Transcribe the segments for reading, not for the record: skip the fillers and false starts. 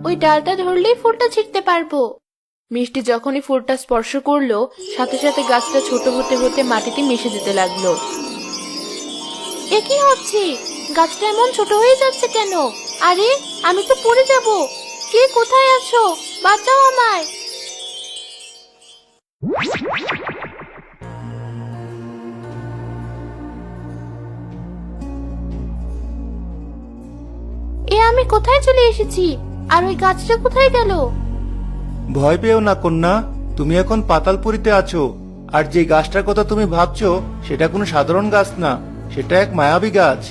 ওই ডালটা ধরলেই ফুলটা ছিঁড়তে পারবো। মিষ্টি যখনই ফুলটা স্পর্শ করলো, সাথে সাথে গাছটা ছোট হতে হতে মাটিতে মিশে যেতে লাগলো। এ কি হচ্ছে? গাছটা এমন ছোট হয়ে যাচ্ছে কেন? আরে, আমি তো পড়ে যাব। কে কোথায় আছো? বাঁচাও আমায়। আমি কোথায় চলে এসেছি? আর ওই গাছটা কোথায় গেল? ভয় পেও না কন্যা, তুমি এখন পাতালপুরীতে আছো। আর যে গাছটার কথা তুমি ভাবছো সেটা কোনো সাধারণ গাছ না, সেটা এক মায়াবী গাছ।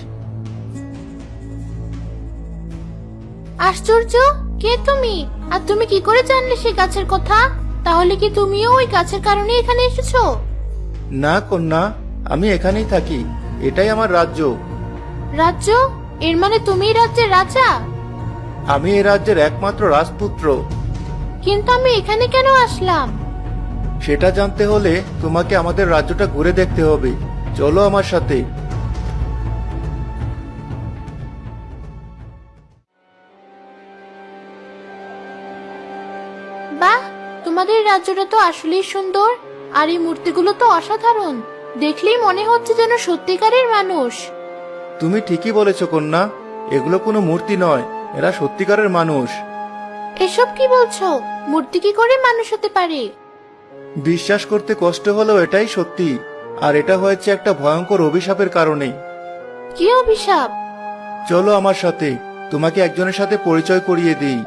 আশ্চর্য! কে তুমি? আর তুমি কি করে জানলে সেই গাছের কথা? তাহলে কি তুমিও ওই গাছের কারণে এখানে এসেছো? না কন্যা, আমি এখানেই থাকি, এটাই আমার রাজ্য। রাজ্য? এর মানে তুমি রাজ্যের রাজা? আমি এই রাজ্যের একমাত্র রাজপুত্র। কিন্তু আমি এখানে কেন আসলাম? সেটা জানতে হলে তোমাকে আমাদের রাজ্যটা ঘুরে দেখতে হবে। চলো আমার সাথে। বাহ, তোমাদের রাজ্যটা তো আসলেই সুন্দর। আর এই মূর্তিগুলো তো অসাধারণ। দেখলেই মনে হচ্ছে যেন সত্যিকারের মানুষ। তুমি ঠিকই বলেছ কন্যা, এগুলো কোনো মূর্তি নয়, এরা সত্যিকারের মানুষ। এসব কি বলছো? মূর্তি কি করে মানুষ হতে পারে? বিশ্বাস করতে কষ্ট হলেও এটাই সত্যি। আর এটা হয়েছে একটা ভয়ঙ্কর অভিশাপের কারণে। কি অভিশাপ? চলো আমার সাথে, তোমাকে একজনের সাথে পরিচয় করিয়ে দিই।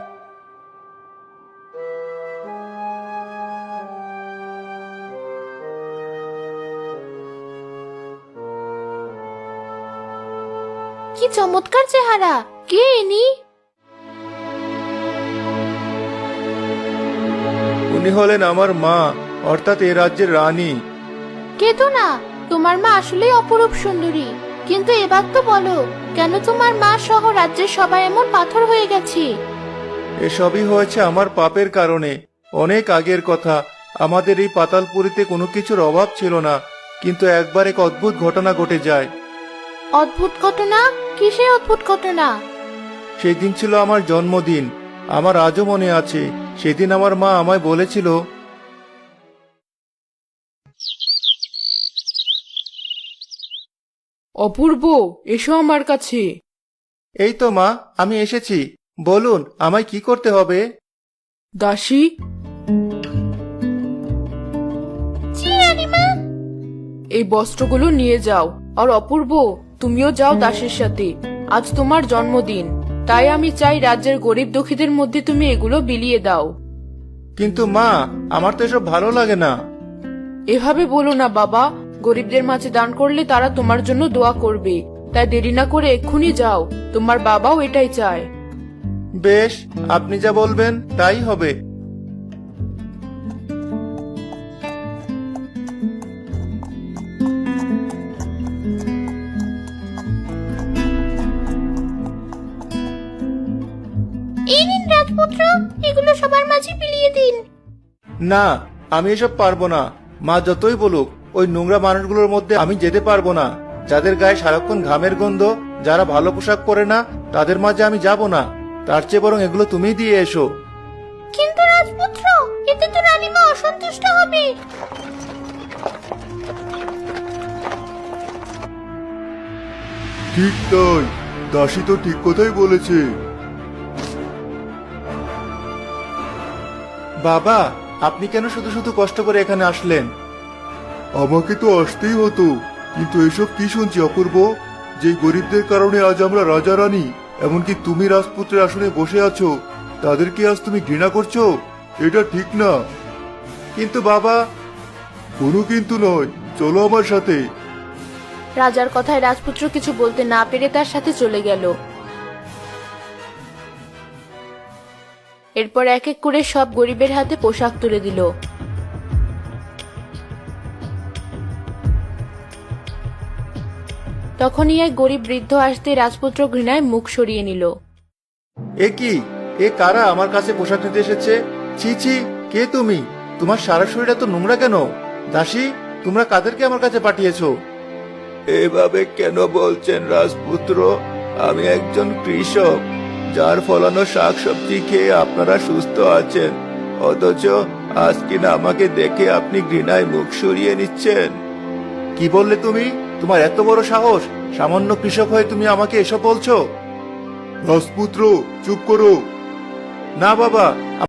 কি চমৎকার চেহারা! কে ইনি? উনি হলেন আমার মা, অর্থাৎ এ রাজ্যের রানী। কেতো না, তোমার মা আসলেই অপরূপ সুন্দরী। কিন্তু এবার তো বলো, কেন তোমার মা সহ রাজ্যের সবাই এমন পাথর হয়ে গেছে? এসবই হয়েছে আমার পাপের কারণে। অনেক আগের কথা, আমাদের এই পাতালপুরীতে কোনো কিছুর অভাব ছিল না, কিন্তু একবার এক অদ্ভুত ঘটনা ঘটে যায়। অদ্ভুত ঘটনা? কিসের অদ্ভুত ঘটনা? সেই দিন ছিল আমার জন্মদিন। আমার আজও মনে আছে, সেদিন আমার মা আমায় বলেছিল, অপূর্ব, এসো আমার কাছে। এই তো মা, আমি এসেছি। বলুন, আমায় কি করতে হবে? দাসী, এই বস্ত্রগুলো নিয়ে যাও। আর অপূর্ব, তুমিও যাও দাসের সাথে। আজ তোমার জন্মদিন, তাই আমি চাই রাজ্যের গরিব দুঃখীদের মধ্যে তুমি এগুলো বিলিয়ে দাও। কিন্তু মা, আমার তো এসব ভালো লাগে না। এভাবে বলো না বাবা, গরিবদের মাঝে দান করলে তারা তোমার জন্য দোয়া করবে। তাই দেরি না করে এক্ষুনি যাও, তোমার বাবাও এটাই চায়। বেশ, আপনি যা বলবেন তাই হবে। এই নিন রাজপুত্র, এগুলো সবার মাঝে বিলিয়ে দিন। না, আমি এসব পারবো না। মা যতই বলুক, ওই নোংরা মানুষগুলোর মধ্যে আমি যেতে পারবো না। যাদের গায়ে সারাক্ষণ ঘামের গন্ধ, যারা ভালো পোশাক পরে না, তাদের মাঝে আমি যাব না। তার চেয়ে বরং এগুলো তুমিই দিয়ে এসো। কিন্তু রাজপুত্র, এতে তো রানীমা অসন্তুষ্ট হবে। ঠিক তাই, দাসী তো ঠিক কথাই বলেছে। বাবা, আপনি কেন শুধু শুধু কষ্ট করে এখানে আসলেন? আমাকে তো আসতেই হতো, কিন্তু এসব কি শুনছি অপূর্ব? যে গরিবদের কারণে আজ আমরা রাজা রানী, এমনকি তুমি রাজপুত্রের আসনে বসে আছো, তাদেরকে আজ তুমি ঘৃণা করছো? এটা ঠিক না। কিন্তু বাবা, কোনো কিন্তু নয়, চলো আমার সাথে। রাজার কথায় রাজপুত্র কিছু বলতে না পেরে তার সাথে চলে গেল। এরপর এক এক করে সব গরিবের হাতে পোশাক তুলে দিল। তখনই এক গরিব বৃদ্ধ আসতে রাজপুত্র ঘৃণায় মুখ সরিয়ে নিল। এ কি? এ কারা আমার কাছে পোশাক নিতে এসেছে? ছি ছি, কে তুমি? তোমার সারা শরীরটা তো নোংরা কেন? দাসী, তোমরা কাদেরকে আমার কাছে পাঠিয়েছো? এভাবে কেন বলছেন রাজপুত্র? আমি একজন কৃষক, যার ফলানো শাকসবজি খেয়ে আপনারা সুস্থ আছেন, অথচ আজ কিনা আমাকে দেখে আপনি ঘৃণায় মুখ সরিয়ে নিচ্ছেন। কি বললে তুমি? তোমার এত বড় সাহস! সামান্য কৃষক হয়ে তুমি আমাকে এসব বলছো? রাজপুত্র, চুপ করো। না বাবা,